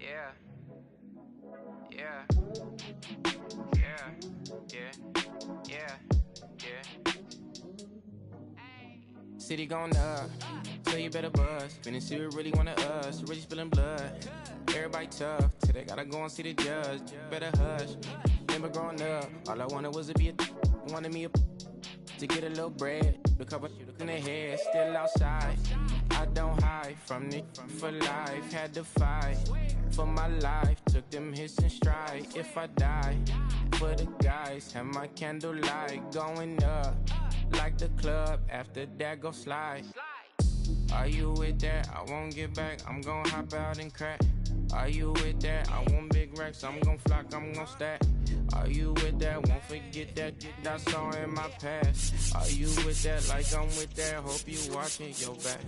yeah, yeah, yeah, yeah, yeah, yeah. City going up, so you better buzz. Finna see what really wanna us, really spilling blood. Everybody tough, till they gotta go and see the judge. Better hush. Remember growing up, all I wanted was to be wanted me to get a little bread. The couple in the head, still outside. I don't hide from it for life. Had to fight for my life. Took them hits in stride. If I die, for the guys, have my candlelight going up like the club. After that, go slide. Are you with that? I won't get back. I'm gon' hop out and crack. Are you with that? I want big racks. I'm gon' flock. I'm gon' stack. Are you with that? Won't forget that I saw in my past. Are you with that? Like I'm with that. Hope you watching your back.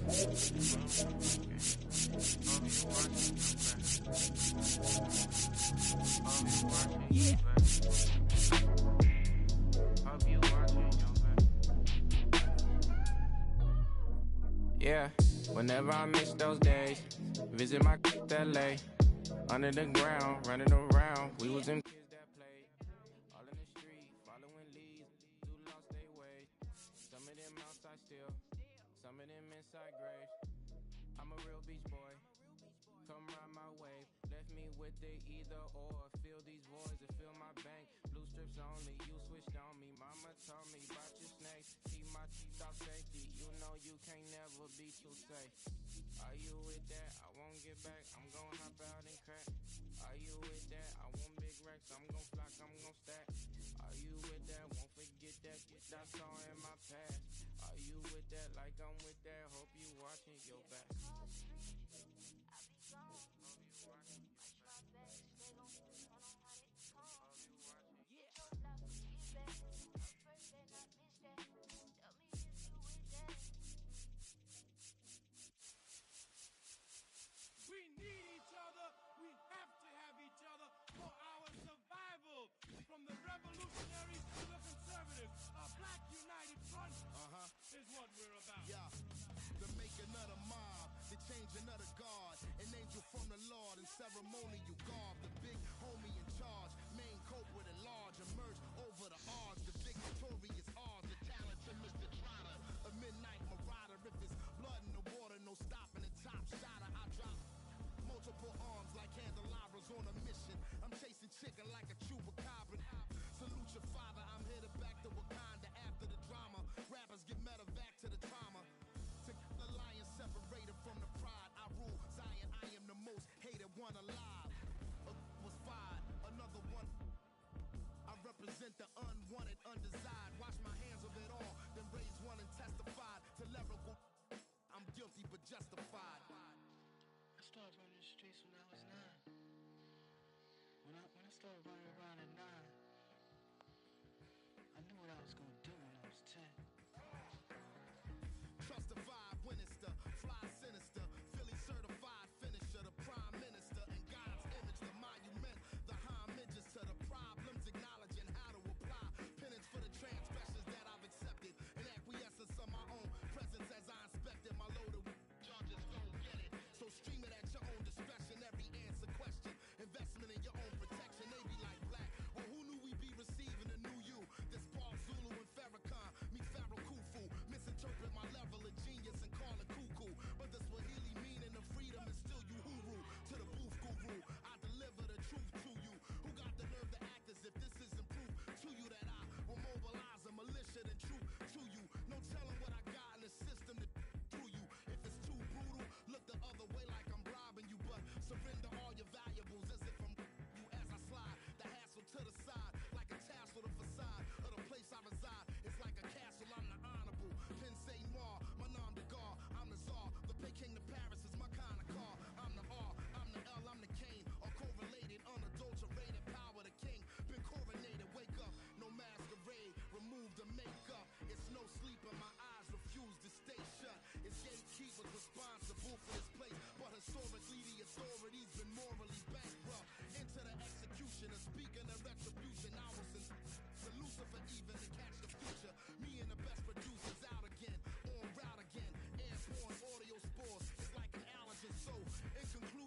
Hope you watching your back. Yeah, whenever I miss those days, visit my LA. Under the ground, running around, we was them kids that played. All in the street, following leads, who lost their way. Some of them outside still, some of them inside graves. I'm a real beach boy, come ride my wave. Left me with the either or, fill these voids and fill my bank. Blue strips only, you switched on me. Mama told me about your snakes, keep my teeth off safety. You know you can't never be too safe. Are you with that? I won't get back, I'm gon' hop out and crack. Are you with that? I want big racks, I'm gon' flock, I'm gon' stack. Are you with that? Won't forget that I saw in my past. Are you with that? Like I'm with that, hope you watching your back. We need each other. We have to have each other for our survival. From the revolutionaries to the conservatives, a black united front is what we're about. Yeah, to make another mob, to change another guard, an angel from the Lord in ceremonial garb. The big homie in charge, main culprit at large, emerge over the odds. The victorious odds, the talented Mr. Trotter, a midnight marauder. If it's blood in the water, no stopping the top shotter. I drop multiple arms like candelabras on a mission. I'm chasing chicken like a chupacabra. Salute your father, I'm headed back to Wakanda after the drama. Rappers get medevac to the trauma. To the lion separated from the pride. I rule Zion, I am the most hated one alive. Was fired, another one. I represent the unwanted, undesired. Wash my hands of it all, then raise one and testified to lyrical. I'm guilty but justified. I started running the streets when I was 9. When I started running around at 9, I knew what I was gonna do when I was 10. Justified, Winnister, fly sinister, Philly certified finisher, the prime minister, and God's image, the monument, the homages to the problems, acknowledging how to apply penance for the transgressions that I've accepted, and acquiescence of my own presence as I inspected my loaded charges, don't get it. So stream it at your own discretion, every answer question, investment in your own protection. They be like black, well who knew we'd be receiving a new you? This Paul Zulu and Farrakhan, me Pharaoh Khufu, misinterpret my level of genius and call it cuckoo. But the Swahili meaning of freedom is still Uhuru. To the booth guru, I deliver the truth to you. Who got the nerve to act as if this isn't proof to you that I will mobilize a militia and troop to you? No telling what I got in the system to do you. If it's too brutal, look the other way like I'm robbing you. But surrender all your valuables as if I'm you as I slide. The hassle to the side like a tassel, the facade of the place I reside. It's like a castle, I'm the honorable. Pensée noir, my nom de gar, I'm the czar. The Peking to Paris is my kind of car. I'm the R, I'm the L, I'm the Kane. All correlated, unadulterated power, the king. Been coronated, wake up, no masquerade. Remove the makeup. It's no sleep and my eyes refuse to stay shut. It's gatekeepers responsible for this place. But historically, the authorities been morally bankrupt. Into the execution of speaking of retribution. I was in Lucifer even to catch the future. Me and the best producers out again, on route again. Airborne audio spores, it's like an allergen. So, in conclusion,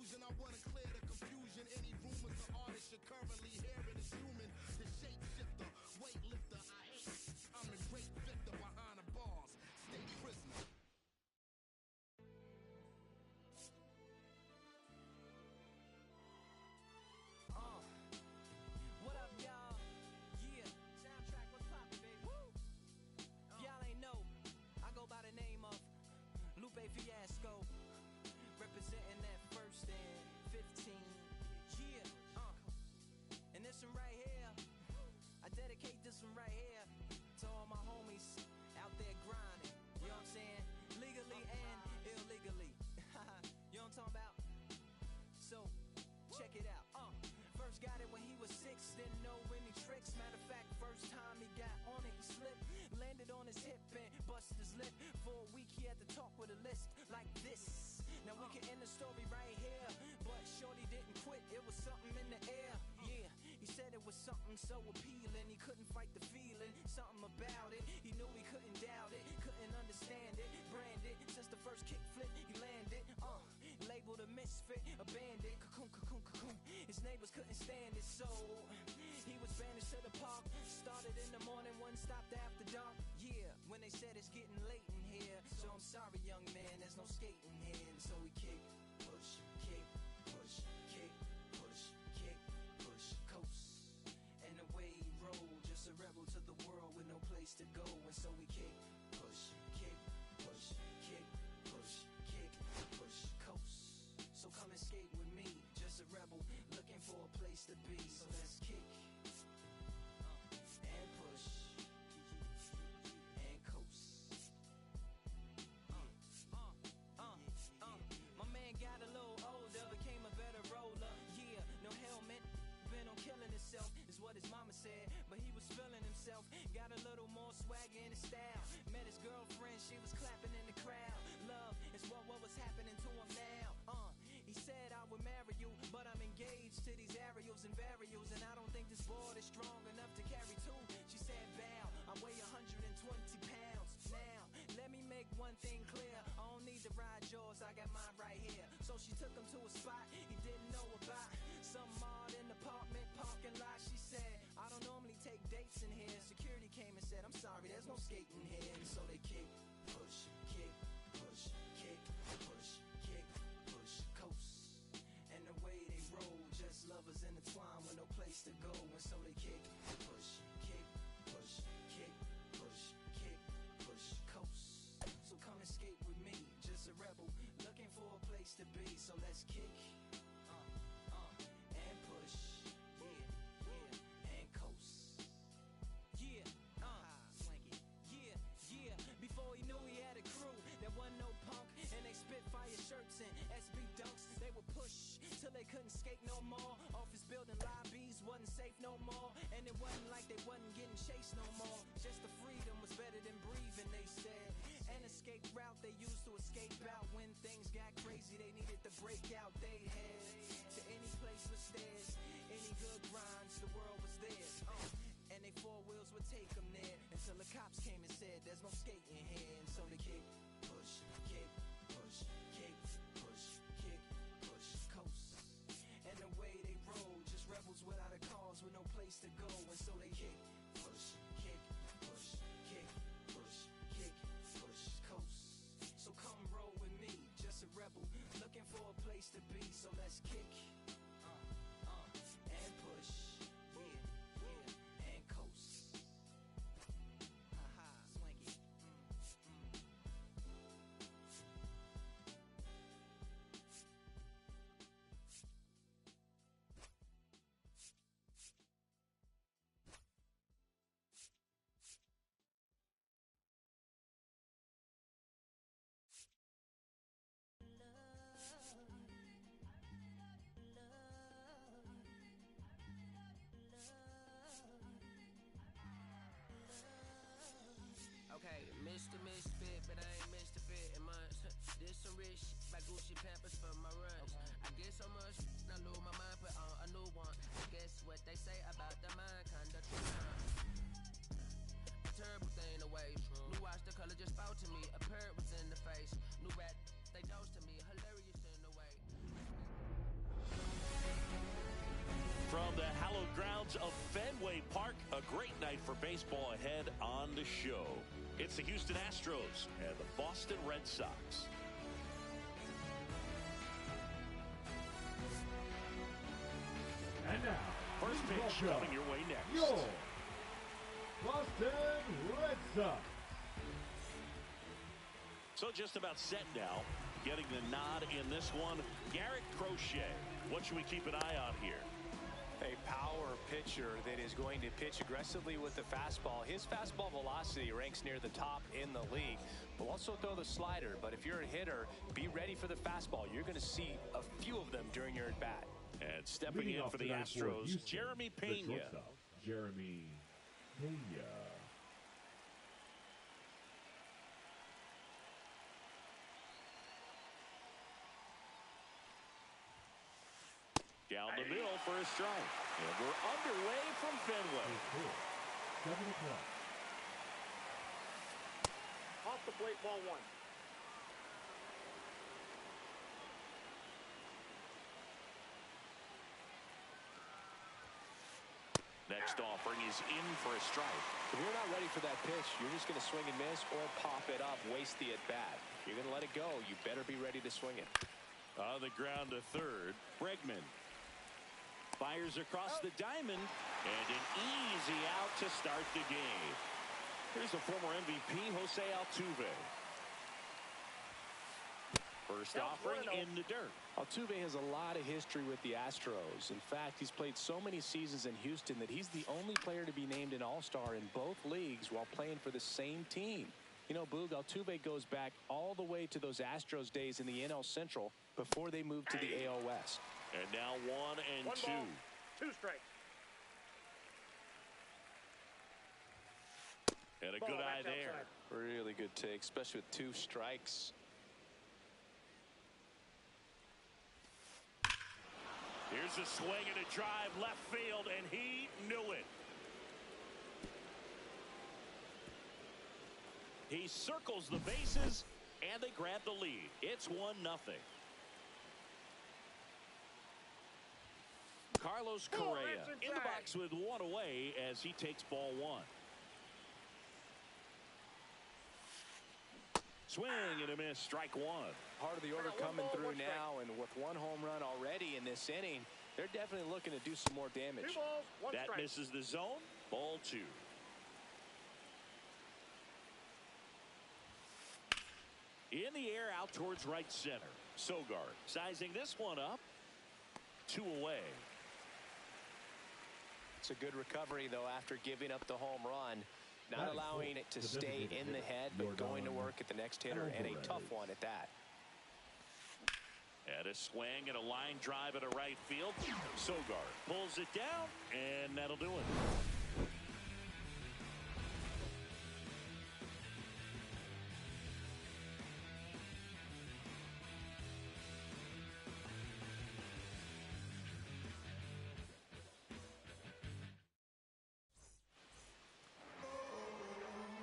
tricks. Matter of fact, first time he got on it, he slipped, landed on his hip and busted his lip. For a week he had to talk with a list like this. Now we can end the story right here, but shorty didn't quit, it was something in the air. Yeah, he said it was something so appealing, he couldn't fight the feeling, something about it, he knew he couldn't doubt it, couldn't understand it, branded, since the first kick flip he landed, labeled a misfit, a bandit, cocoon, cocoon, cocoon, his neighbors couldn't stand it, so he was banished to the park, started in the morning, one stopped after dark, yeah, when they said it's getting late in here, so I'm sorry young man, there's no skating here, and so we kick, push, kick, push, kick, push, kick, push, coast, and the way he rolled, just a rebel to the world with no place to go, and so we kick, push, kick, push, kick, push, kick, push, coast, so come and skate with me, just a rebel, looking for a place to be, so let's kick, and push, and coast. My man got a little older, became a better roller. Yeah, no helmet, been on killing himself, is what his mama said. But he was feeling himself, got a little more swag in his style. Met his girlfriend, she was clapping in the crowd. Love is what was happening to him now. He said I would marry you, but I'm engaged to these aerials and varials, and I don't think this board is strong enough to carry two. She said, bow, I weigh 120 pounds. Now, let me make one thing clear, I don't need to ride yours, I got mine right here. So she took him to a spot he didn't know about, some odd in the apartment parking lot. She said, I don't normally take dates in here. Security came and said, I'm sorry, there's no skating here. And so they kick, push, kick, push, kick, push, kick, push, coast. And the way they roll, just lovers intertwined with no place to go. And so they kick, push, kick, push, kick, push, kick, push, coast. So come and skate with me, just a rebel, looking for a place to be. So let's kick, and push, yeah, and coast. Yeah, yeah, yeah. Before he knew he had a crew, there wasn't no punk, and they spit fire shirts and SB dunks. They would push till they couldn't skate no more. Office building lobbies wasn't safe no more, and it wasn't like they wasn't getting chased no more. Just the freedom was better than breathing, they said. An escape route they used to escape out when things got crazy. They needed to break out. They head to any place with stairs, any good grinds, the world was theirs. And they four wheels would take them there until the cops came and said there's no skating here. And so they kick, push, kick, push, kick, push, kick, push, coast. And the way they roll, just rebels without a cause with no place to go. And so they kick, push, kick, push, kick, push, kick, push, coast. So come roll with me, just a rebel, looking for a place to be. So let's kick, and push, yeah, and coast. Ha-ha, swanky. Okay, Mr. Misfit, but I ain't Mr. Fit in months. This some rich shit by Gucci Pampers for my runs. I get so much, I lose my mind, put on a new one. Guess what they say about the mind, kinda true. A terrible thing away. New watch, the color just spoke to me. A parrot was in the face. New rat, they dose to me. Hilarious in the way. From the hallowed grounds of Fenway Park, a great night for baseball ahead on the show. It's the Houston Astros and the Boston Red Sox. And now, First pitch coming your way next. Your Boston Red Sox. So just about set now. Getting the nod in this one, Garrett Crochet. What should we keep an eye on here? A power pitcher that is going to pitch aggressively with the fastball. His fastball velocity ranks near the top in the league. Will also throw the slider, but if you're a hitter, be ready for the fastball. You're going to see a few of them during your at-bat. And stepping Leading in off for the tonight for Astros, Houston, Jeremy the Pena. shortstop, Jeremy Pena. Down the middle for a strike. And we're underway from Fenway. 7 o'clock. Off the plate, ball 1. Next offering is in for a strike. If you're not ready for that pitch, you're just going to swing and miss or pop it up, waste the at-bat. If you're going to let it go, you better be ready to swing it. On the ground to third, Bregman fires across the diamond, and an easy out to start the game. Here's the former MVP, Jose Altuve. First offering in the dirt. Altuve has a lot of history with the Astros. In fact, he's played so many seasons in Houston that he's the only player to be named an All-Star in both leagues while playing for the same team. You know, Boog, Altuve goes back all the way to those Astros days in the NL Central before they moved to the AL West. And now 1 and 2. 2 strikes. And a good eye there. Really good take, especially with 2 strikes. Here's a swing and a drive left field, and he knew it. He circles the bases, and they grab the lead. It's 1-0. Carlos Correa in the box with 1 away as he takes ball 1. Swing and a miss, strike 1. Part of the order coming through now, and with 1 home run already in this inning, they're definitely looking to do some more damage. 2 balls, 1 that strike. misses the zone. Ball 2. In the air out towards right center. Sogard sizing this one up. 2 away. It's a good recovery, though, after giving up the home run. Not allowing it to stay in the head, but going to work at the next hitter, and a tough one at that. And a swing and a line drive at a right field. Sogard pulls it down, and that'll do it.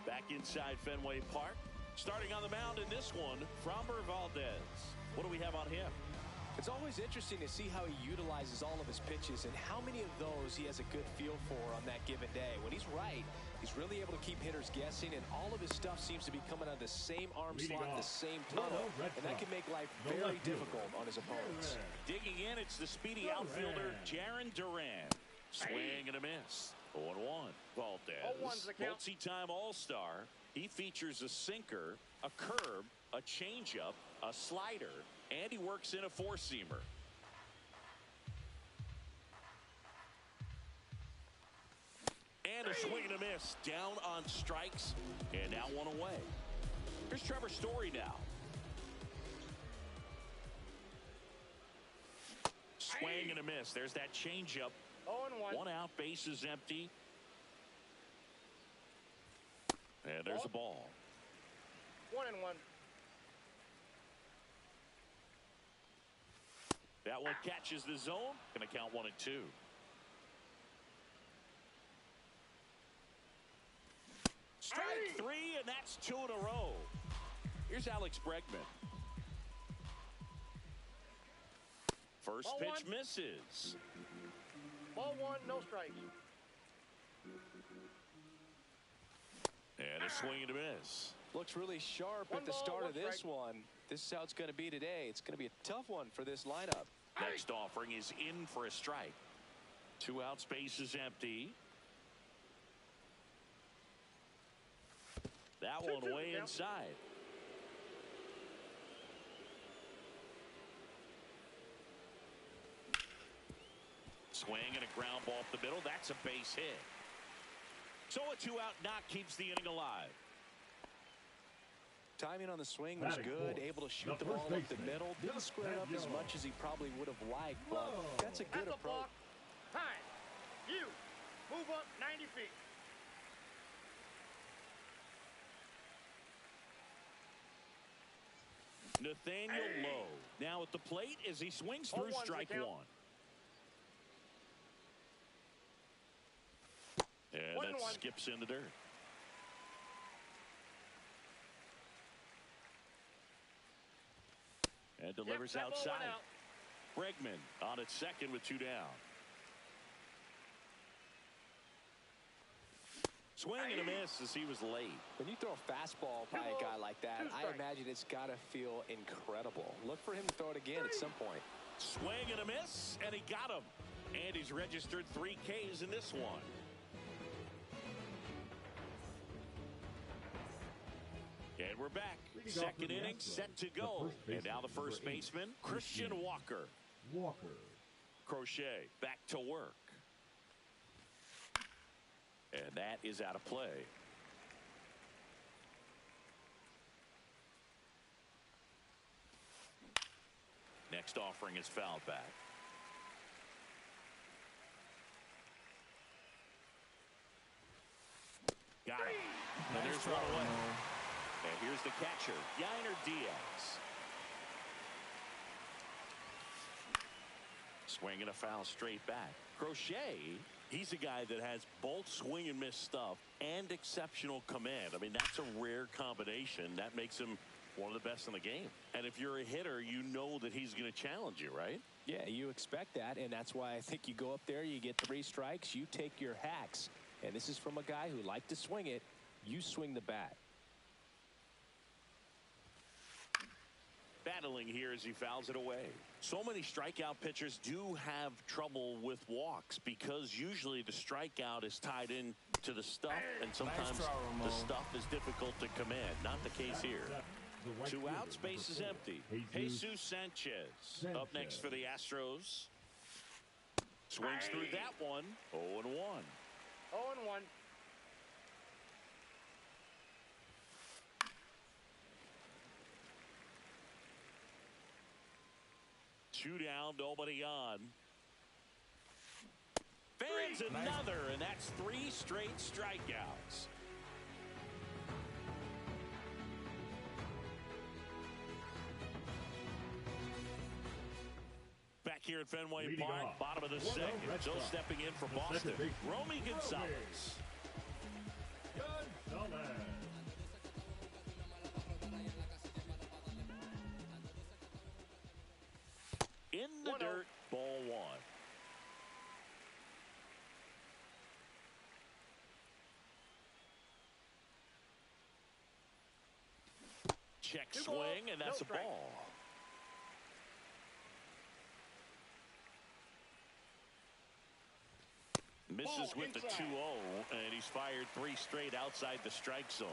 Back inside Fenway Park. Starting on the mound in this one, Framber Valdez. What do we have on him? It's always interesting to see how he utilizes all of his pitches and how many of those he has a good feel for on that given day. When he's right, he's really able to keep hitters guessing, and all of his stuff seems to be coming out of the same arm slot, the same tunnel, and that can make life very difficult on his opponents. Digging in, it's the speedy outfielder, Jarren Duran. Swing and a miss. 0-1. Valdez, multi-time All-Star. He features a sinker, a curve, a changeup, a slider, and he works in a 4-seamer. And a swing and a miss. Down on strikes, and now 1 away. Here's Trevor Story now. Swing and a miss. There's that changeup. 0-1. 1 out, bases empty. And there's a ball. 1-1. That one catches the zone. Going to count 1-2. Strike 3, and that's 2 in a row. Here's Alex Bregman. First pitch misses. Ball 1, no strikes. And a swing and a miss. Looks really sharp at the start of this one. This is how it's going to be today. It's going to be a tough one for this lineup. Next offering is in for a strike. 2 outs, bases empty. That one way inside. Swing and a ground ball up the middle. That's a base hit. So a 2-out knock keeps the inning alive. Timing on the swing was good, able to shoot the ball up the middle. Didn't square it up as much as he probably would have liked, but that's a good approach. Time. You. Move up 90 feet. Nathaniel Lowe now at the plate as he swings through strike one. And that skips in the dirt. And delivers outside. Bregman on at second with 2 down. Swing and a miss as he was late. When you throw a fastball by a guy like that, I imagine it's got to feel incredible. Look for him to throw it again at some point. Swing and a miss, and he got him. And he's registered 3 Ks in this one. And we're back. Second inning set to go. And now the first baseman, Christian Walker. Crochet back to work. And that is out of play. Next offering is fouled back. Got it. And there's one away. And here's the catcher, Yainer Diaz. Swing and a foul straight back. Crochet, he's a guy that has both swing and miss stuff and exceptional command. I mean, that's a rare combination. That makes him one of the best in the game. And if you're a hitter, you know that he's going to challenge you, right? Yeah, you expect that, and that's why I think you go up there, you get 3 strikes, you take your hacks. And this is from a guy who liked to swing it. You swing the bat. Battling here as he fouls it away. So many strikeout pitchers do have trouble with walks because usually the strikeout is tied in to the stuff, and sometimes the stuff is difficult to command. Not the case here. 2 outs, base is empty. Jesus Sanchez up next for the Astros. Swings through that one. 0-1. 0-1. 2 down, nobody on. Fans another, and that's 3 straight strikeouts. Back here at Fenway Park, bottom of the second. So stepping in for Boston, Romy Gonzalez. In the dirt, ball 1. Check swing, and that's a ball. Misses with the 2-0, and he's fired 3 straight outside the strike zone.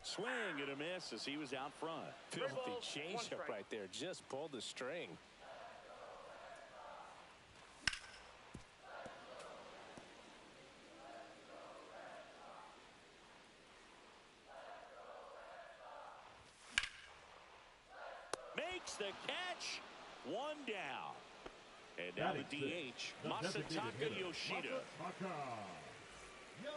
Swing and a miss as he was out front. Filthy changeup right there. Just pulled the string. Makes the catch. 1 down. And now the DH, Masataka Yoshida.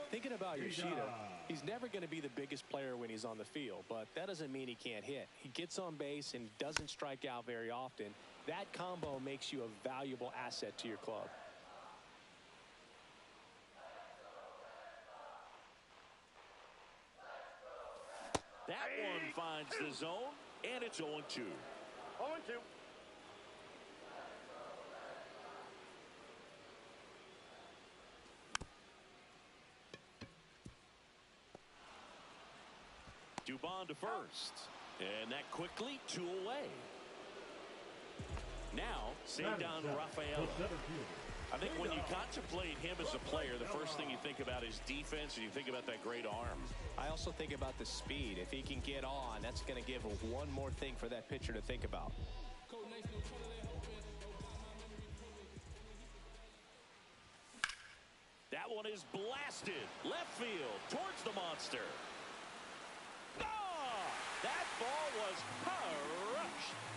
Thinking about Yoshida, he's never going to be the biggest player when he's on the field, but that doesn't mean he can't hit. He gets on base and doesn't strike out very often. That combo makes you a valuable asset to your club. That one finds the zone, and it's 0-2. 0-2. Dubon to first. And that quickly 2 away. Now, Cedar Rafael. I think when you contemplate him as a player, the first thing you think about is defense, and you think about that great arm. I also think about the speed. If he can get on, that's going to give one more thing for that pitcher to think about. That one is blasted left field towards the monster. Oh, that ball was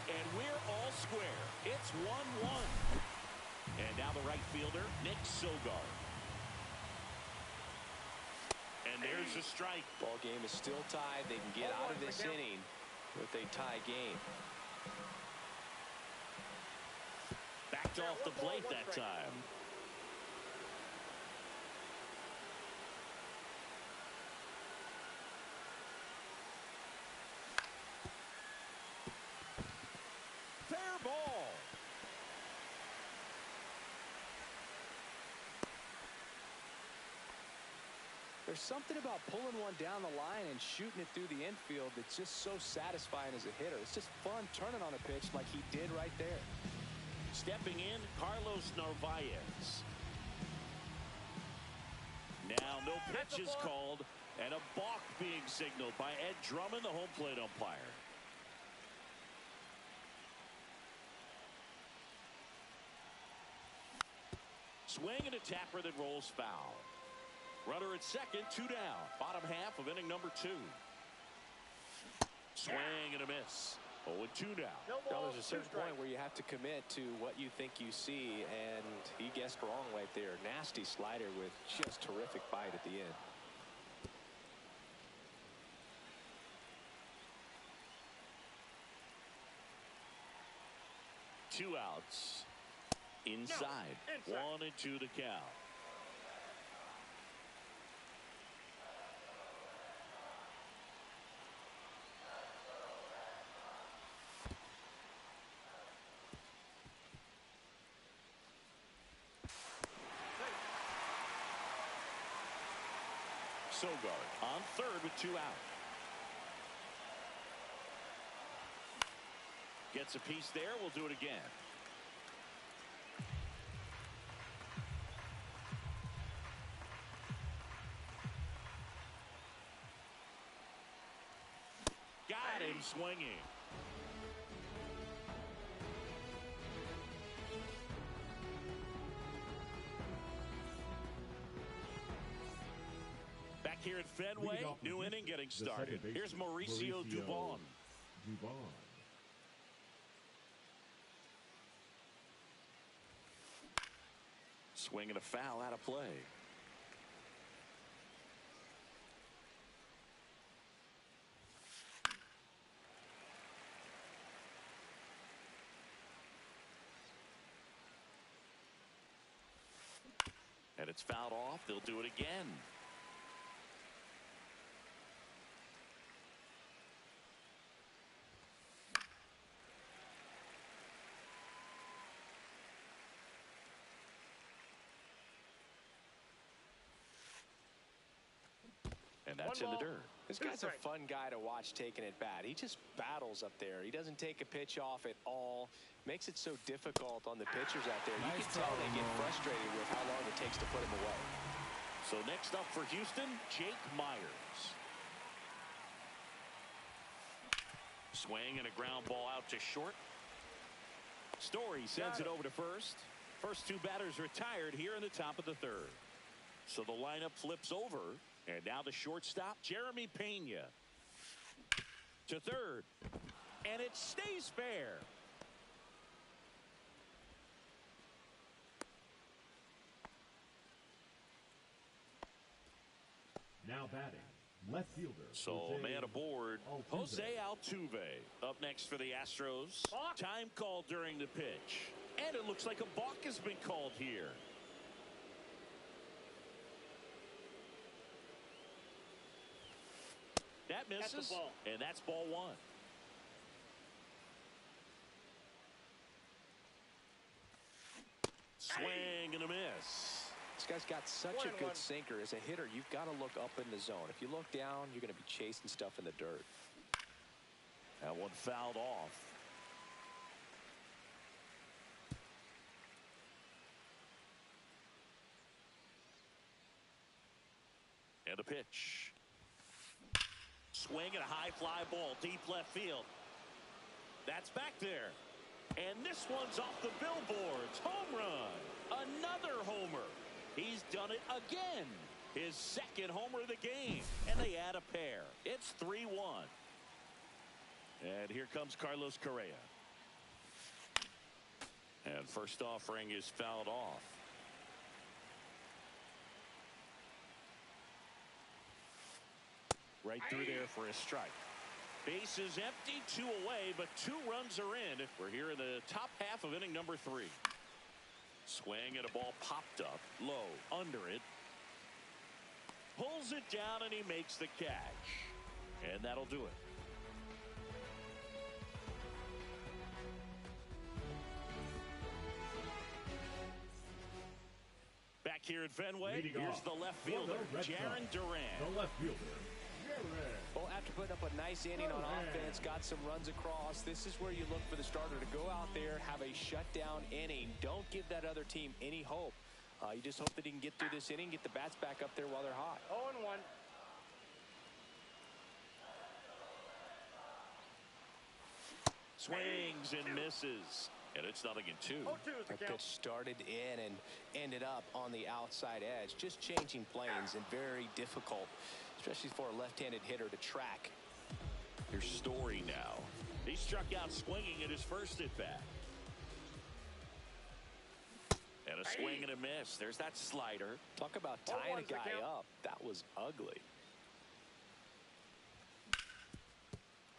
And we're all square. It's 1-1. And now the right fielder, Nick Sogard. And there's a strike. Ball game is still tied. They can get out of this inning with a tie game. Backed off the plate that time. Fair ball. There's something about pulling one down the line and shooting it through the infield that's just so satisfying as a hitter. It's just fun turning on a pitch like he did right there. Stepping in, Carlos Narvaez. Now no pitch is called, and a balk being signaled by Ed Drummond, the home plate umpire. Swing and a tapper that rolls foul. Runner at second, 2 down. Bottom half of inning number 2. Swing and a miss. 0-2 now. Well, there's a certain point where you have to commit to what you think you see, and he guessed wrong right there. Nasty slider with just terrific bite at the end. Two outs. Inside. 1-2 the count. Sogard on third with 2 out. Gets a piece there. We'll do it again. Got him swinging. Back here at Fenway, new inning getting started. Here's Mauricio Dubon. Swinging a foul out of play. And it's fouled off. They'll do it again. And that's in the dirt. This guy's a fun guy to watch taking at bat. He just battles up there. He doesn't take a pitch off at all. Makes it so difficult on the pitchers out there. You can tell they get frustrated with how long it takes to put him away. So next up for Houston, Jake Myers. Swing and a ground ball out to short. Story sends it over to first. First 2 batters retired here in the top of the 3rd. So the lineup flips over. And now the shortstop, Jeremy Pena. To third. And it stays fair. Now batting, left fielder. So man aboard, Jose Altuve. Up next for the Astros. Time called during the pitch. And it looks like a balk has been called here. That misses, and that's ball 1. Swing and a miss. This guy's got such a good sinker. As a hitter, you've got to look up in the zone. If you look down, you're going to be chasing stuff in the dirt. That one fouled off. And a pitch. Swing and a high fly ball deep left field. That's back there. And this one's off the billboards. Home run. Another homer. He's done it again. His 2nd homer of the game. And they add a pair. It's 3-1. And here comes Carlos Correa. And first offering is fouled off. Right through there for a strike. Base is empty, 2 away, but 2 runs are in. We're here in the top half of inning number 3. Swing and a ball popped up, low, under it. Pulls it down and he makes the catch. And that'll do it. Back here at Fenway, here's the left fielder, Jarren Duran. The left fielder, Well, after putting up a nice inning on offense, got some runs across, this is where you look for the starter to go out there, have a shutdown inning. Don't give that other team any hope. You just hope that he can get through this inning, get the bats back up there while they're hot. 0-1. Swings and misses. And it's 0-2. 0-2 is the That count. pitch started in and ended up on the outside edge. Just changing planes and very difficult, especially for a left-handed hitter to track. Here's Story now. He struck out swinging at his first at-bat. And a swing and a miss. There's that slider. Talk about tying a guy up. That was ugly.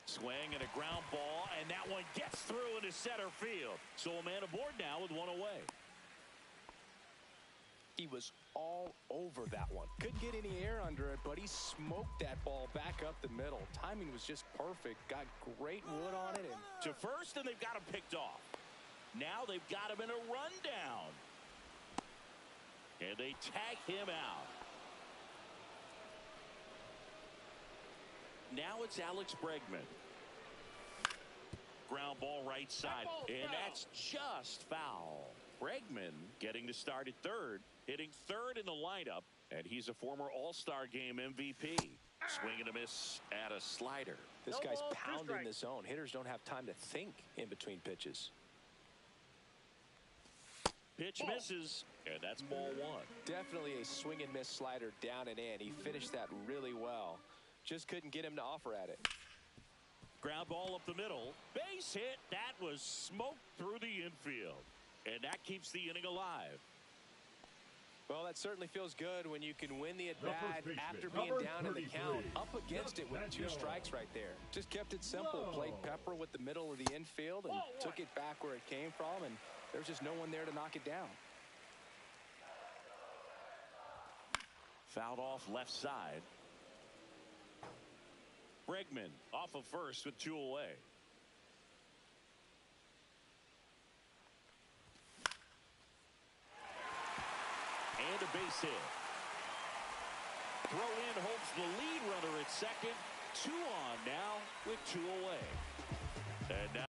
Swing and a ground ball, and that one gets through into center field. So a man aboard now with 1 away. He was all over that one. Couldn't get any air under it, but he smoked that ball back up the middle. Timing was just perfect. Got great wood on it. And to first, and they've got him picked off. Now they've got him in a rundown. And they tag him out. Now it's Alex Bregman. Ground ball right side. And that's just foul. Bregman getting the start at third. Hitting third in the lineup. And he's a former All-Star Game MVP. Swing and a miss at a slider. This guy's pounding the zone. Hitters don't have time to think in between pitches. Pitch misses, and that's ball 1. Definitely a swing and miss slider down and in. He finished that really well. Just couldn't get him to offer at it. Ground ball up the middle. Base hit. That was smoked through the infield. And that keeps the inning alive. Well, that certainly feels good when you can win the at-bat after being down in the count. Up against it with 2 strikes right there. Just kept it simple. Played pepper with the middle of the infield and took it back where it came from. And there's just no one there to knock it down. Fouled off left side. Bregman off of first with 2 away. And a base hit. Throw in holds the lead runner at second. 2 on now with 2 away. And now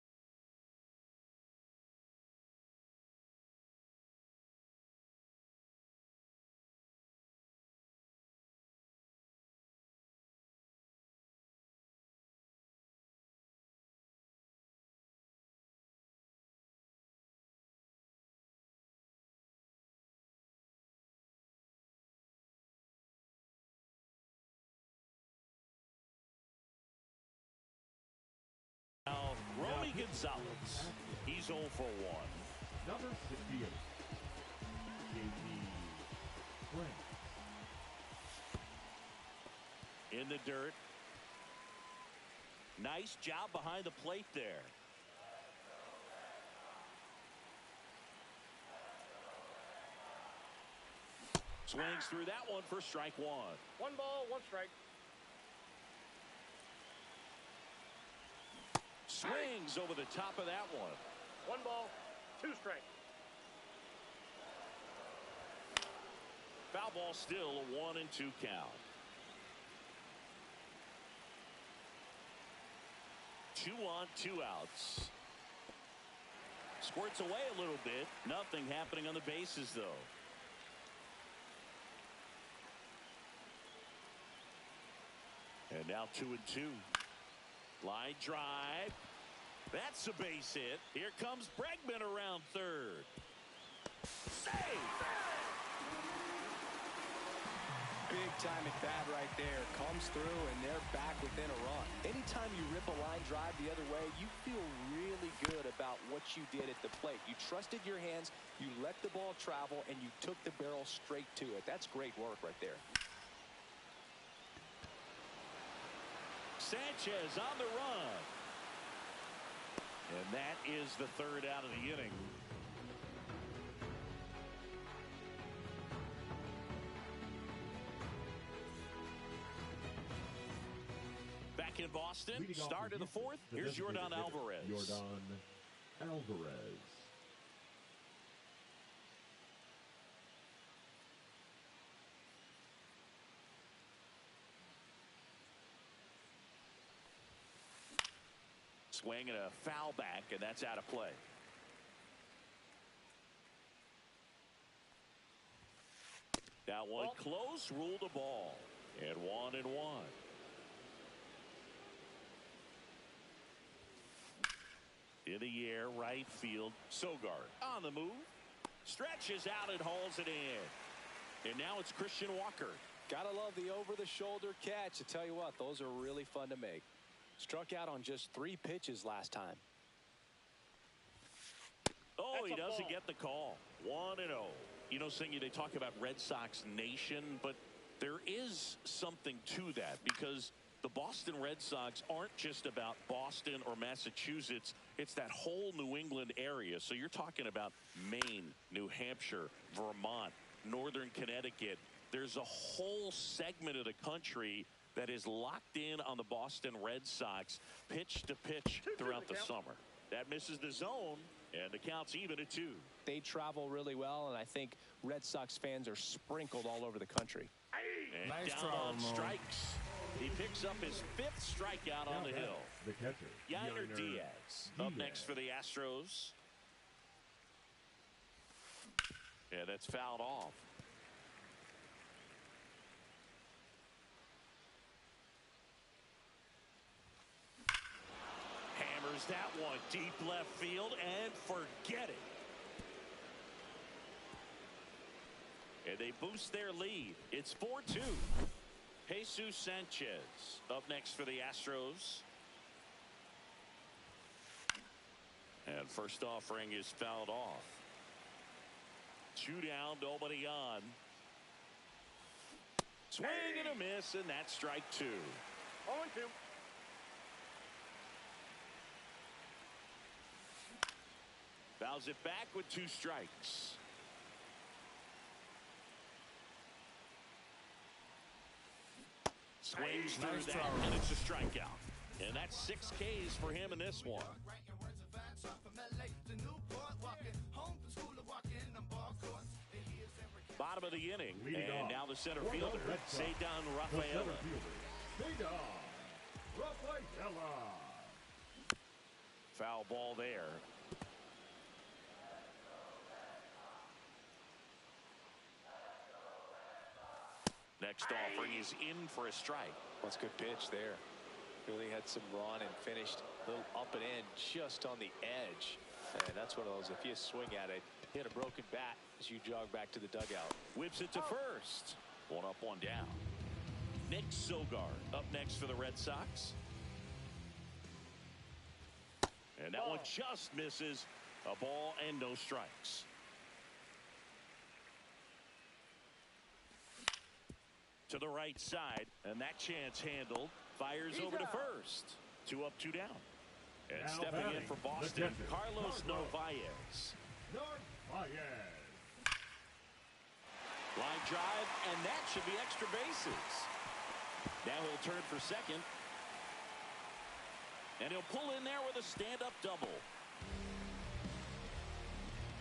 Romy Gonzalez. He's 0 for 1. number 68, In the dirt. Nice job behind the plate there. Swings through that one for strike 1. 1 ball, 1 strike. Swings over the top of that one. 1 ball, 2 strike. Foul ball still a 1-2 count. 2 on, 2 outs. Squirts away a little bit. Nothing happening on the bases though. And now 2-2. Line drive. That's a base hit. Here comes Bregman around third. Save! Big time at bat right there. Comes through, and they're back within a run. Anytime you rip a line drive the other way, you feel really good about what you did at the plate. You trusted your hands, you let the ball travel, and you took the barrel straight to it. That's great work right there. Sanchez on the run. And that is the third out of the inning. Back in Boston, start of the fourth. Here's Yordan Alvarez. Yordan Alvarez. Swing and a foul back, and that's out of play. That one close, ruled a ball. And 1-1. In the air, right field. Sogard on the move. Stretches out and hauls it in. And now it's Christian Walker. Gotta love the over-the-shoulder catch. I tell you what, those are really fun to make. Struck out on just 3 pitches last time. Oh, he doesn't get the call. 1-0. You know, Singy, they talk about Red Sox Nation, but there is something to that because the Boston Red Sox aren't just about Boston or Massachusetts. It's that whole New England area. So you're talking about Maine, New Hampshire, Vermont, Northern Connecticut. There's a whole segment of the country that is locked in on the Boston Red Sox pitch to pitch throughout the summer. That misses the zone, and the count's even at 2. They travel really well, and I think Red Sox fans are sprinkled all over the country. And nice down on throw, strikes. He picks up his 5th strikeout on the hill. The catcher, Yainer Diaz up next for the Astros. Yeah, that's fouled off. Hammers that one deep left field and forget it. And they boost their lead. It's 4-2. Jesus Sanchez up next for the Astros. And first offering is fouled off. 2 down, nobody on. Swing and a miss, and that's strike 2. 0-2. Fouls it back with 2 strikes. Swings through that, and it's a strikeout. And that's 6 Ks for him in this one. Bottom of the inning, and now the center fielder, Cedon Rafaela. Cedon Rafaela. Foul ball there. Next offering is in for a strike. That's a good pitch there. Really had some run and finished a little up and in just on the edge. And that's one of those, if you swing at it, hit a broken bat as you jog back to the dugout. Whips it to first. 1 up, 1 down. Nick Sogard up next for the Red Sox. And that one just misses. A ball and no strikes. To the right side, and that chance handled. Fires over to first. 2 up, 2 down. And now stepping in for Boston, Carlos Narvaez. Narvaez. Line drive, and that should be extra bases. Now he'll turn for second. And he'll pull in there with a stand-up double.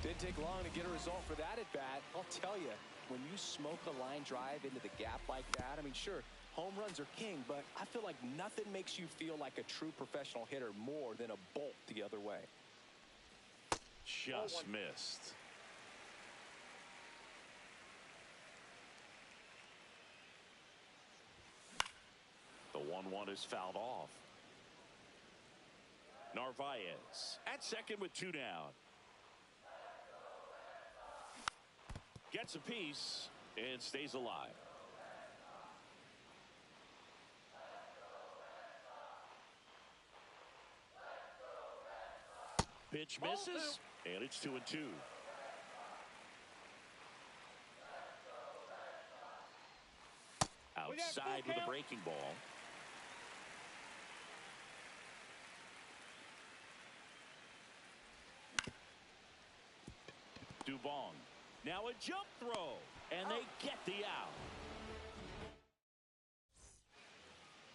Didn't take long to get a result for that at bat. I'll tell you, when you smoke a line drive into the gap like that, I mean, sure, home runs are king, but I feel like nothing makes you feel like a true professional hitter more than a bolt the other way. Just missed. The 1-1 is fouled off. Narvaez at second with 2 down. Gets a piece and stays alive. Pitch misses, and it's 2-2. Outside with a breaking ball. Dubon. Now a jump throw, and they get the out.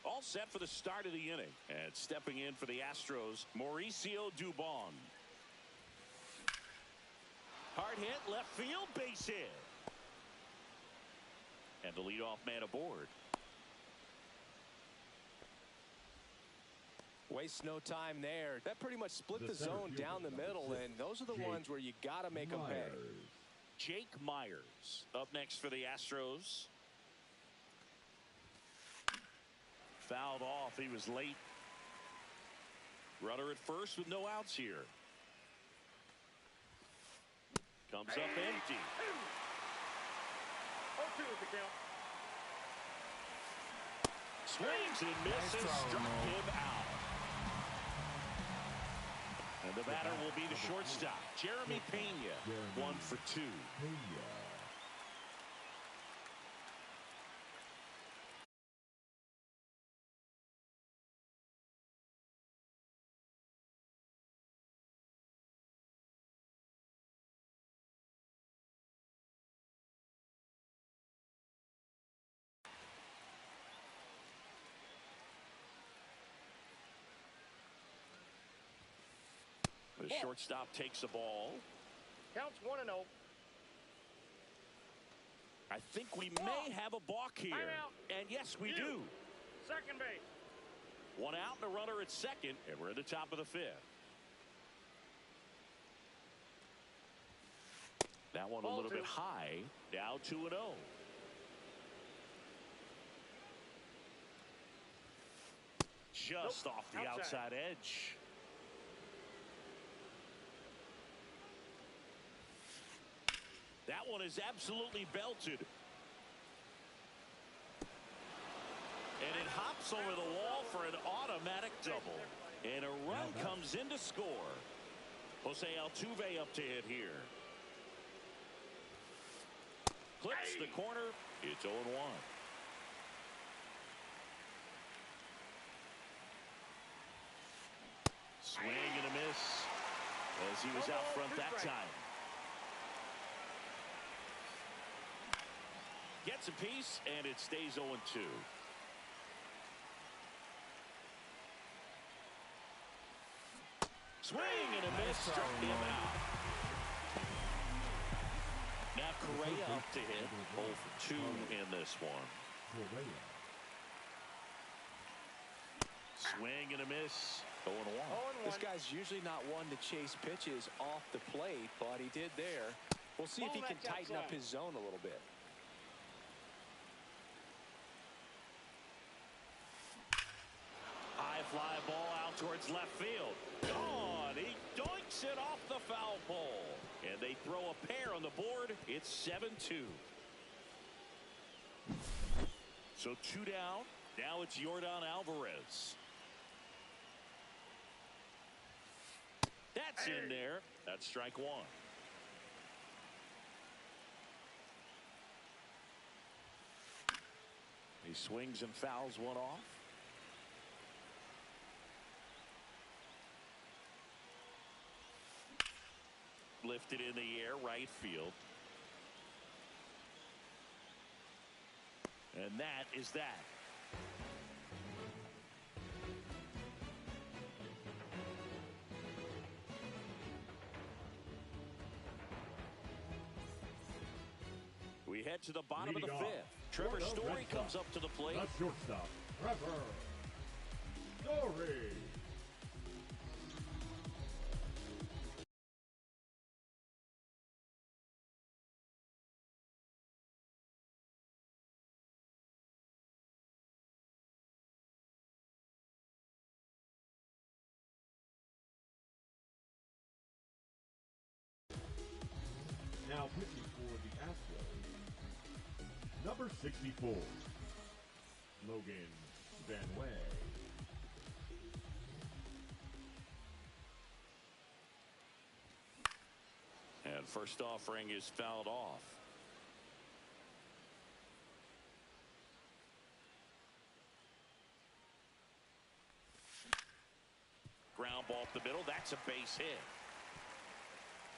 All set for the start of the inning. And stepping in for the Astros, Mauricio Dubon. Hard hit, left field, base hit. And the leadoff man aboard. Waste no time there. That pretty much split the zone down the middle, and those are the ones where you got to make them pay. Jake Myers up next for the Astros. Fouled off. He was late. Runner at first with no outs here. Comes up empty. 0-2 is the count. Swings and misses. Struck him out. And the batter will be the shortstop, Jeremy Pena. 1 for 2. The shortstop takes the ball. Counts 1-0. I think we may have a balk here. And yes, we do. Second base. One out and a runner at second, and we're at the top of the 5th. That one a little bit high. Now 2-0. Just off the outside edge. That one is absolutely belted. And it hops over the wall for an automatic double. And a run comes in to score. Jose Altuve up to hit here. Clips the corner. It's 0-1. Swing and a miss as he was out front that time. Gets a piece, and it stays 0-2. Swing and a miss, struck him out. Now Correa up to hit. 0 for 2 in this one. Swing and a miss. 0-1. This guy's usually not one to chase pitches off the plate, but he did there. We'll see if he can tighten up his zone a little bit. High fly ball out towards left field. Gone. He doinks it off the foul pole. And they throw a pair on the board. It's 7-2. So 2 down. Now it's Yordan Alvarez. That's in there. That's strike 1. He swings and fouls one off. Lifted in the air, right field. And that is that. We head to the bottom of the 5th. Trevor Story comes up to the plate. The shortstop, Trevor Story. Now pitching for the Astros, number 64, Logan Van Way. First offering is fouled off. Ground ball up the middle. That's a base hit.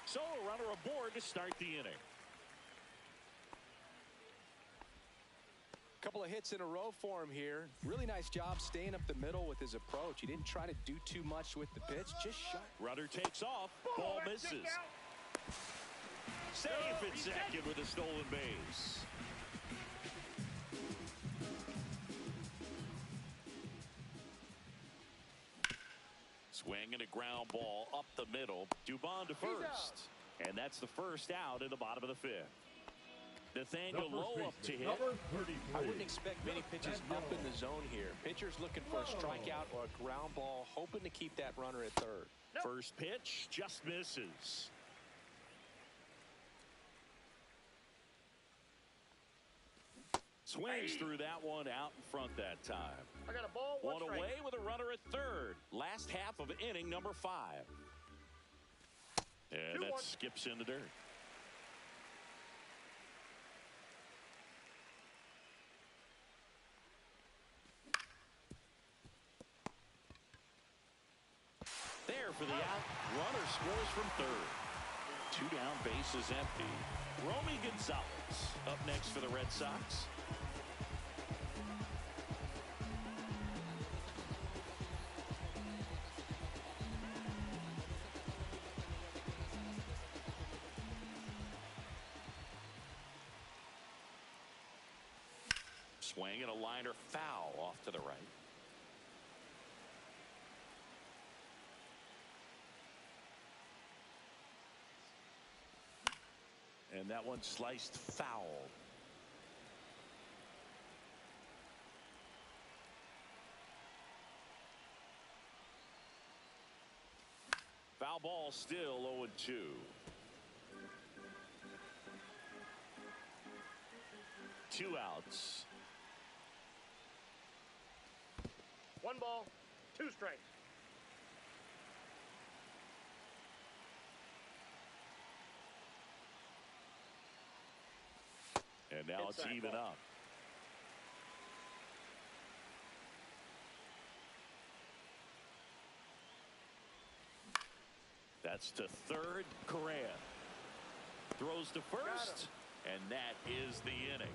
So a runner aboard to start the inning. Couple of hits in a row for him here. Really nice job staying up the middle with his approach. He didn't try to do too much with the pitch. Just shot. Runner takes off. Ball misses. Safe at second with a stolen base. Swing and a ground ball up the middle. Dubon to first. And that's the first out in the bottom of the fifth. Nathaniel Lowe up to hit. I wouldn't expect many pitches up in the zone here. Pitcher's looking for a strikeout or a ground ball, hoping to keep that runner at third. First pitch just misses. Swings through that one out in front that time. I got a ball, one away with a runner at third. Last half of inning number 5. And that skips in the dirt. There for the out. Runner scores from third. 2 down, bases empty. Romy Gonzalez up next for the Red Sox. Swing and a liner foul off to the right. And that one sliced foul. Foul ball still 0-2. Two outs. 1 ball, 2 strikes. And now it's even up. That's to third. Correa throws to first, and that is the inning.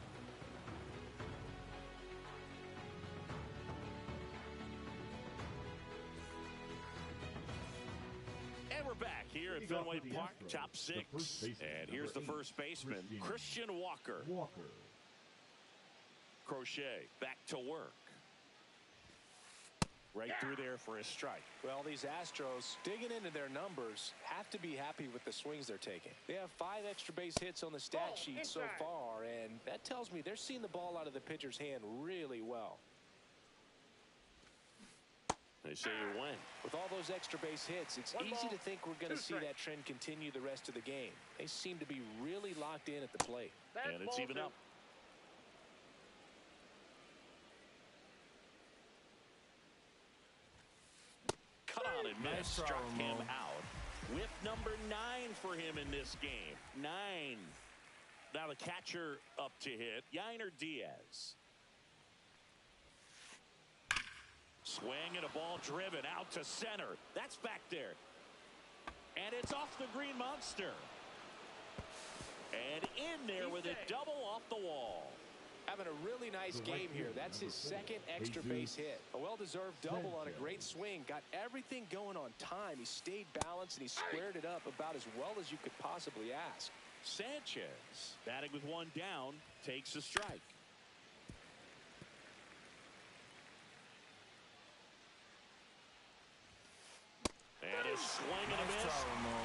And we're back here at Fenway Park, top 6. And here's the first baseman, Christian Walker. Crochet back to work. Right through there for a strike. Well, these Astros, digging into their numbers, have to be happy with the swings they're taking. They have 5 extra base hits on the stat sheet so far, and that tells me they're seeing the ball out of the pitcher's hand really well. They say you win. With all those extra base hits, it's easy to think we're going to see that trend continue the rest of the game. They seem to be really locked in at the plate. And it's even up. Cut on and missed. Struck him out. Whip number 9 for him in this game. 9. Now the catcher up to hit, Yainer Diaz. Swing and a ball driven out to center. That's back there. And it's off the green monster. And in there with a double off the wall. Having a really nice game here. That's his second extra base hit. A well-deserved double on a great swing. Got everything going on time. He stayed balanced and he squared it up about as well as you could possibly ask. Sanchez, batting with 1 down, takes a strike. And a swing and a miss.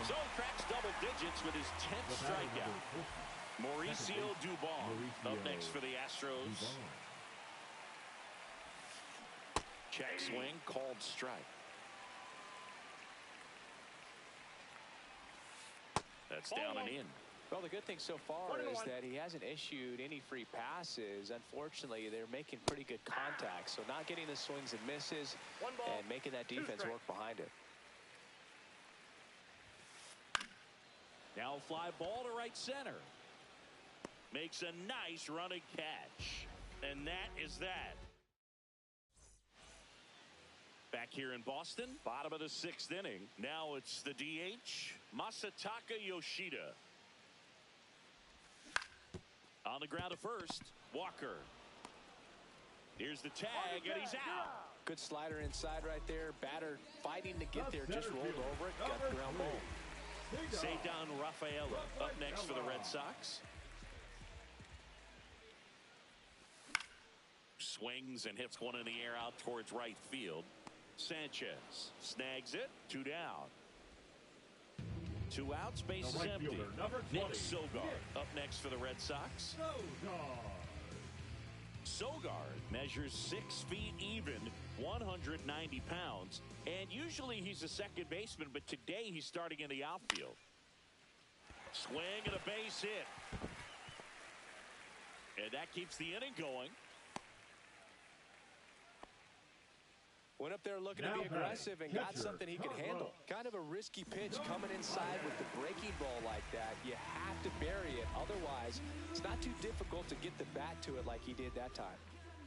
So cracks double digits with his 10th strikeout. Mauricio Dubon up next for the Astros. Check swing, called strike. That's down and in. Well, the good thing so far is that he hasn't issued any free passes. Unfortunately, they're making pretty good contact. So not getting the swings and misses and making that defense work behind it. Now a fly ball to right center. Makes a nice running catch. And that is that. Back here in Boston, bottom of the 6th inning. Now it's the DH, Masataka Yoshida. On the ground to first, Walker. Here's the tag, and he's out. Good slider inside right there. Batter fighting to get there, just rolled over it, got the ground ball. Cedar Rafaela up next for the Red Sox. Swings and hits one in the air out towards right field. Sanchez snags it. 2 down. 2 outs, base is empty. Nick Sogard up next for the Red Sox. Sogard measures 6 feet even, 190 pounds, and usually he's a second baseman, but today he's starting in the outfield. Swing and a base hit. And that keeps the inning going. Went up there looking to be aggressive and got something he could handle. Kind of a risky pitch coming inside with the breaking ball like that. You have to bury it. Otherwise, it's not too difficult to get the bat to it like he did that time.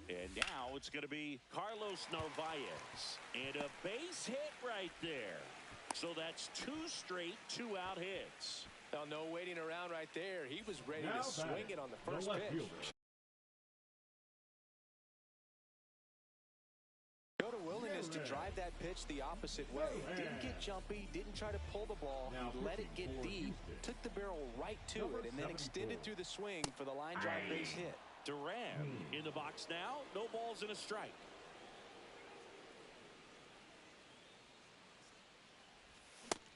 And now it's going to be Carlos Narvaez. And a base hit right there. So that's 2 straight 2-out hits. Now, no waiting around right there. He was ready to swing it on the first pitch. To drive that pitch the opposite way. Didn't get jumpy, didn't try to pull the ball. He let it get deep, took the barrel right to it, and then extended through the swing for the line drive base hit. Duran in the box now. No balls and a strike.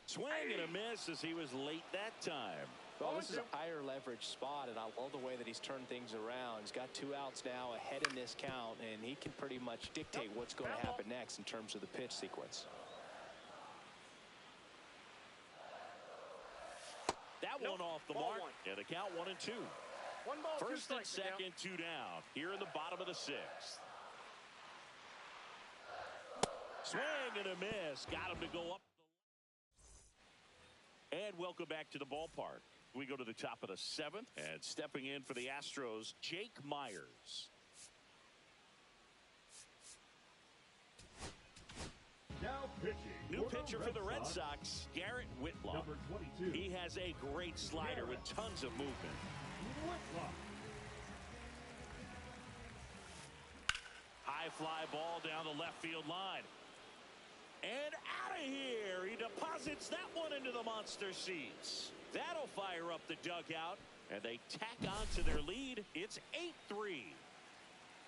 Swing and a miss as he was late that time. Well, this is a higher leverage spot, and I love the way that he's turned things around. He's got 2 outs now ahead in this count, and he can pretty much dictate what's going to happen next in terms of the pitch sequence. That one off the mark. And the count 1-2. 1 ball, First and second, 2 down. Here in the bottom of the 6th. Swing and a miss. Got him to go up. And welcome back to the ballpark. We go to the top of the 7th, and stepping in for the Astros, Jake Myers. Now pitching. New pitcher for the Red Sox, Garrett Whitlock. Number 22. He has a great slider with tons of movement. Whitlock. High fly ball down the left field line. And out of here. He deposits that one into the monster seats. That'll fire up the dugout, and they tack on to their lead. It's 8-3.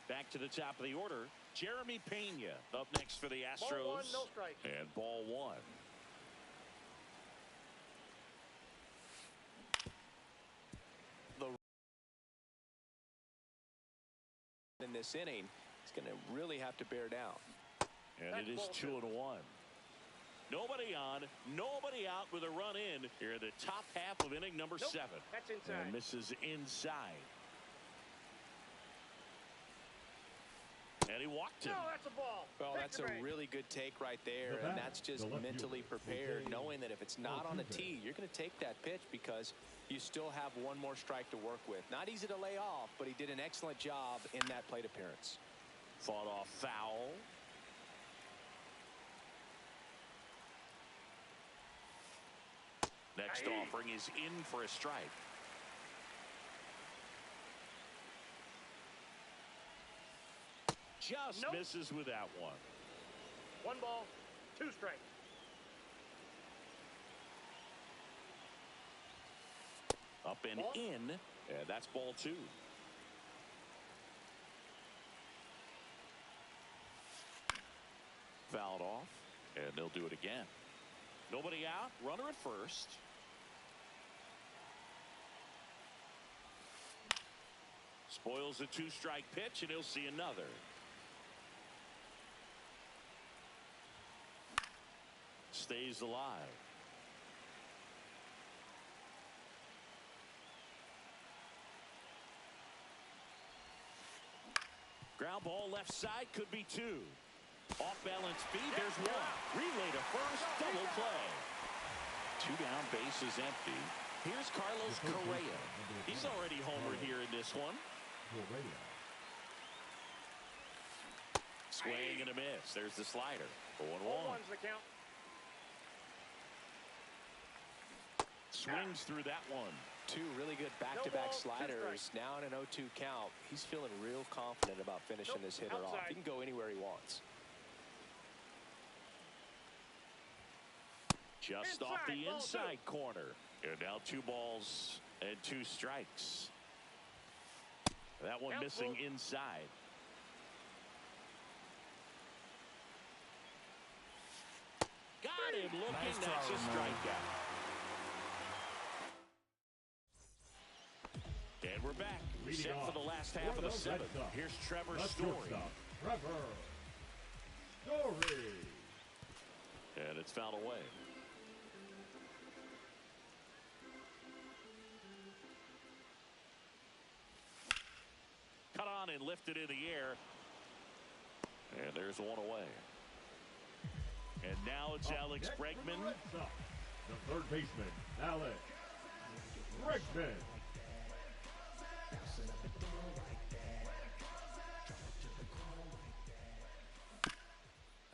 Back to the top of the order, Jeremy Pena up next for the Astros. Ball 1, no strike. And ball 1. In this inning, he's going to really have to bear down. And it is 2-1. Nobody on, nobody out with a run in here in the top half of inning number 7. That's inside. And misses inside. And he walked him. No, that's a ball. Well, that's a really good take right there, and that's just mentally prepared, knowing that if it's not on the tee, you're going to take that pitch because you still have one more strike to work with. Not easy to lay off, but he did an excellent job in that plate appearance. Fought off foul. Next offering is in for a strike. Just misses with that one. 1 ball, 2 strikes. Up and in, and that's ball 2. Fouled off, and they'll do it again. Nobody out, runner at first. Spoils the 2-strike pitch, and he'll see another. Stays alive. Ground ball left side, could be 2. Off balance feed, there's 1. Relay to first, double play. 2 down, base is empty. Here's Carlos Correa. He's already homered here in this one. Swing and a miss. There's the slider. 0-1. 0-1's the count. Swings through that one. Two really good back-to-back No ball, sliders. Now in an 0-2 count. He's feeling real confident about finishing this hitter off. He can go anywhere he wants. Just off the inside corner. And now 2 balls and 2 strikes. That one missing inside. Got him looking. Nice That's a throw, strikeout. And we're back. Set for the last half of the 7th. Here's Trevor Story. Trevor Story. And it's fouled away. Cut on and lifted in the air. And there's one away. And now it's Alex Bregman. The third baseman, Alex Bregman.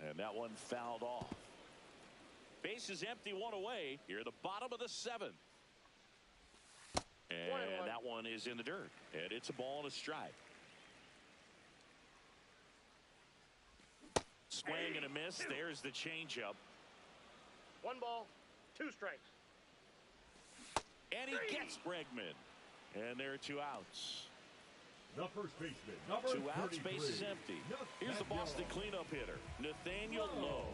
And that one fouled off. Base is empty, 1 away. Here at the bottom of the 7th. And that one is in the dirt. And it's a ball and a strike. Swing and a miss. There's the changeup. 1 ball, 2 strikes. And he gets Bregman. And there are 2 outs. The first baseman, number 2 outs, 33. base is empty. Here's the Boston cleanup hitter, Nathaniel Lowe.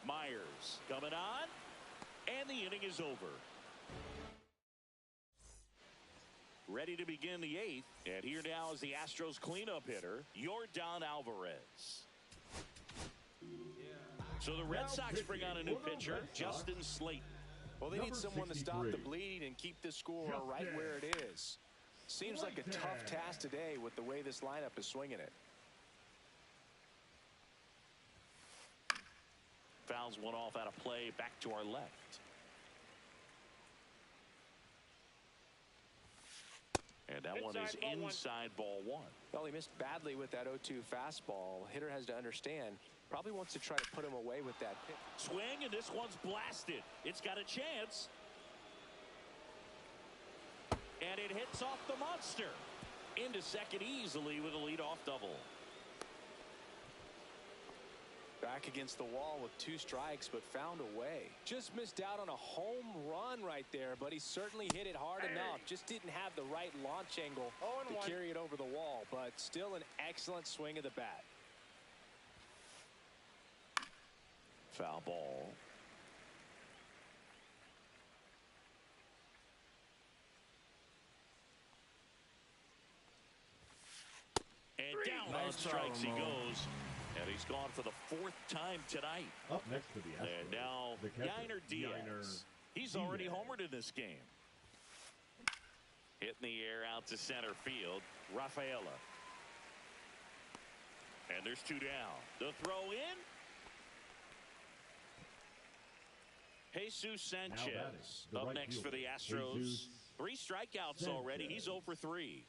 Myers coming on, and the inning is over. Ready to begin the 8th, and here now is the Astros cleanup hitter, Yordan Alvarez. So the Red Sox bring on a new pitcher, Justin Slayton. Well, they need someone to stop the bleeding and keep the score right where it is. Seems like a tough task today with the way this lineup is swinging it. Fouls one off out of play, back to our left. And that one is inside ball 1. Well, he missed badly with that 0-2 fastball. Hitter has to understand. Probably wants to try to put him away with that pitch. Swing, and this one's blasted. It's got a chance. And it hits off the monster. Into second easily with a leadoff double. Back against the wall with 2 strikes, but found a way. Just missed out on a home run right there, but he certainly hit it hard enough. Just didn't have the right launch angle to carry it over the wall, but still an excellent swing of the bat. Foul ball. And down on strikes he goes. And he's gone for the 4th time tonight. Up next to the Astros. And now the catcher, Yainer Diaz. He's already homered in this game. Hit in the air out to center field. Rafaela. And there's 2 down. The throw in. Jesus Sanchez up next for the Astros. 3 strikeouts already. He's 0 for 3.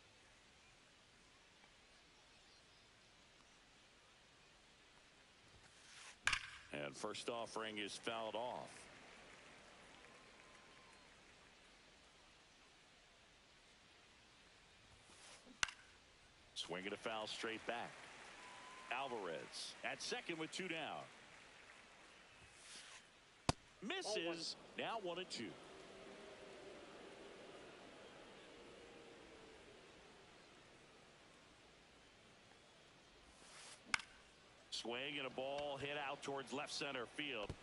And first offering is fouled off. Swinging a foul straight back. Alvarez at second with 2 down. Misses. Now 1-2. Swing and a ball hit out towards left center field.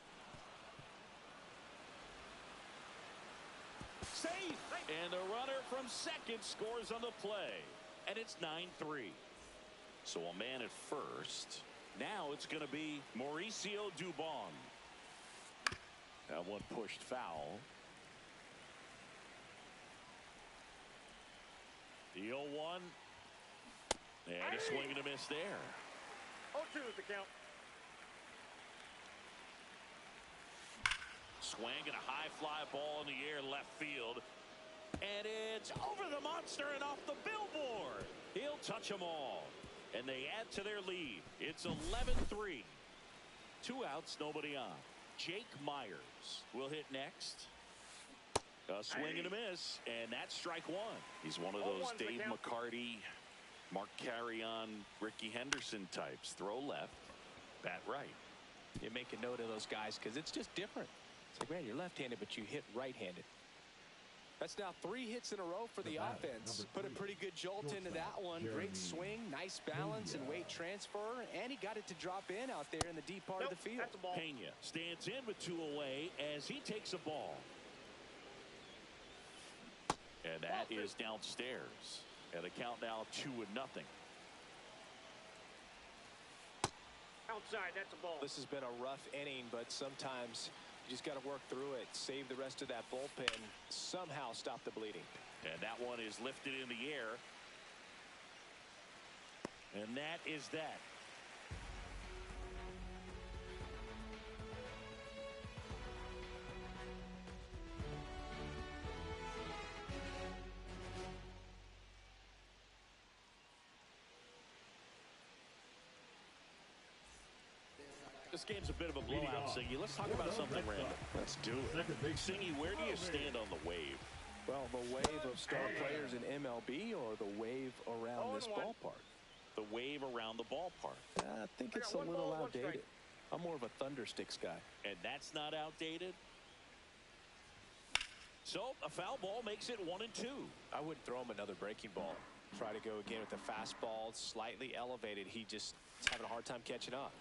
Safe. And the runner from second scores on the play. And it's 9-3. So a man at first. Now it's going to be Mauricio Dubon. That one pushed foul. The 0-1. And a swing and a miss there. 0-2 is the count. Swinging a high fly ball in the air left field. And it's over the monster and off the billboard. He'll touch them all. And they add to their lead. It's 11-3. 2 outs, nobody on. Jake Myers will hit next. A swing and a miss, and that's strike one. He's one of those Dave McCarty, Mark Carrion, Ricky Henderson types. Throw left, bat right. You make a note of those guys because it's just different. It's like, man, you're left-handed, but you hit right-handed. That's now 3 hits in a row for the offense. Put a pretty good jolt into that one. Great swing, nice balance and weight transfer, and he got it to drop in out there in the deep part of the field. Pena stands in with 2 away as he takes a ball. And that is downstairs. And the count now 2-0. Outside, that's a ball. This has been a rough inning, but sometimes you just got to work through it, save the rest of that bullpen, somehow stop the bleeding. And that one is lifted in the air. And that is that. This game's a bit of a blowout, Singy. Let's talk about something random. Let's do it. Singy, where do you stand on the wave? Well, the wave of star players in MLB or the wave around this ballpark? The wave around the ballpark. I think it's a little outdated. I'm more of a Thundersticks guy. And that's not outdated? So, a foul ball makes it 1-2. I wouldn't throw him another breaking ball. Try to go again with the fastball, slightly elevated. He just is having a hard time catching up.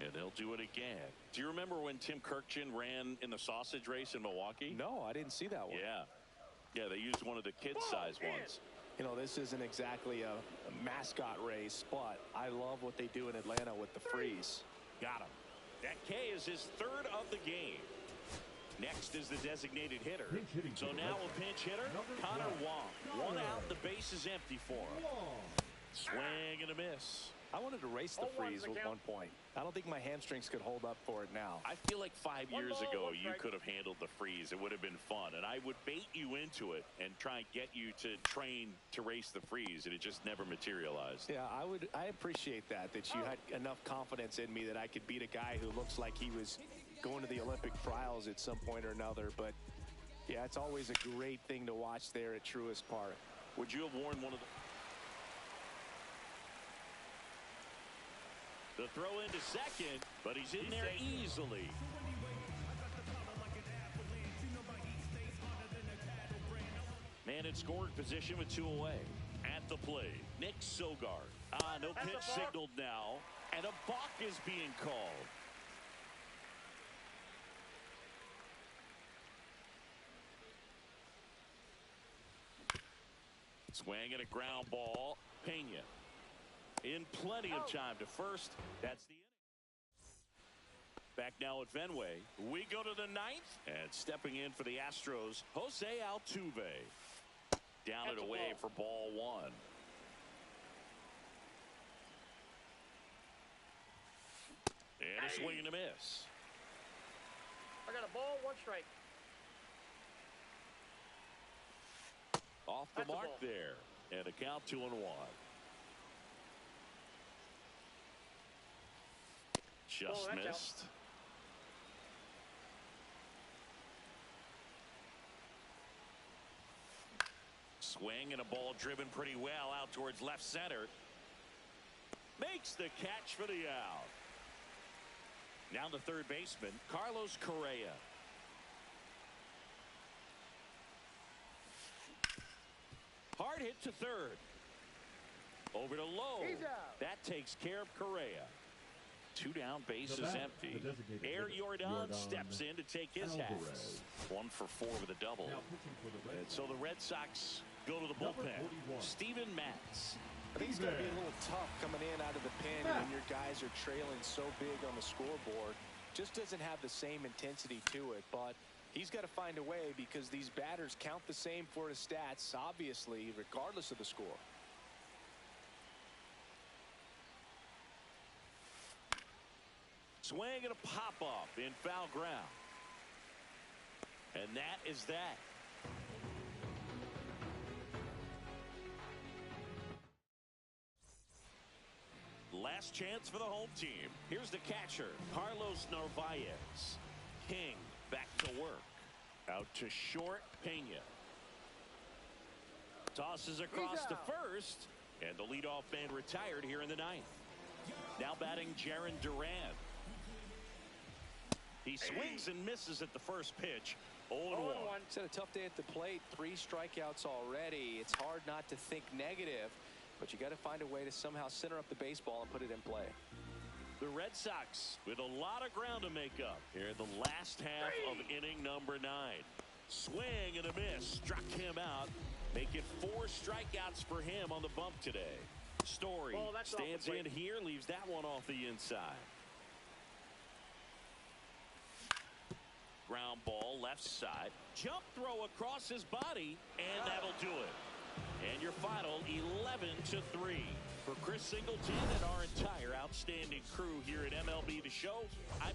And they'll do it again. Do you remember when Tim Kirkchin ran in the sausage race in Milwaukee? No, I didn't see that one. Yeah, they used one of the kid-size ones. You know, this isn't exactly a mascot race, but I love what they do in Atlanta with the freeze. Got him. That K is his 3rd of the game. Next is the designated hitter. So now a pinch hitter, Connor Wong. 1 out, the base is empty for him. Swing and a miss. I wanted to race the freeze at one point. I don't think my hamstrings could hold up for it now. I feel like 5 years ago you could have handled the freeze. It would have been fun, and I would bait you into it and try and get you to train to race the freeze, and it just never materialized. Yeah, I appreciate that you had enough confidence in me that I could beat a guy who looks like he was going to the Olympic trials at some point or another. But yeah, it's always a great thing to watch there at Truist Park. Would you have worn one of the throw into second, but he's in there easily. Man in scoring position with 2 away. At the plate, Nick Sogard. No pitch signaled now, and a balk is being called. Swing and a ground ball. Pena in plenty of time to first. That's the inning. Back now at Fenway. We go to the 9th. And stepping in for the Astros, Jose Altuve. Down and away for ball 1. And a swing and a miss. I got a ball, 1 strike. Off the mark there. And a count 2-1. Just missed. Swing and a ball driven pretty well out towards left center. Makes the catch for the out. Now the third baseman, Carlos Correa. Hard hit to third. Over to Lowe. That takes care of Correa. 2 down, bases empty. Air Jordan steps in to take his hats. 1 for 4 with a double. And so the Red Sox go to the bullpen. Steven Matz. I think it's going to be a little tough coming in out of the pen when your guys are trailing so big on the scoreboard. Just doesn't have the same intensity to it, but he's got to find a way because these batters count the same for his stats, obviously, regardless of the score. Swing and a pop-up in foul ground. And that is that. Last chance for the home team. Here's the catcher, Carlos Narvaez. King back to work. Out to short, Pena. Tosses across to first. And the leadoff man retired here in the ninth. Now batting Jarren Duran. He swings and misses at the first pitch. 0-1. He's had a tough day at the plate. 3 strikeouts already. It's hard not to think negative, but you got to find a way to somehow center up the baseball and put it in play. The Red Sox with a lot of ground to make up here in the last half of inning number 9. Swing and a miss. Struck him out. Make it 4 strikeouts for him on the bump today. Story stands in here, leaves that one off the inside. Ground ball left side. Jump throw across his body, and that'll do it. And your final 11-3. For Chris Singleton and our entire outstanding crew here at MLB The Show, I'm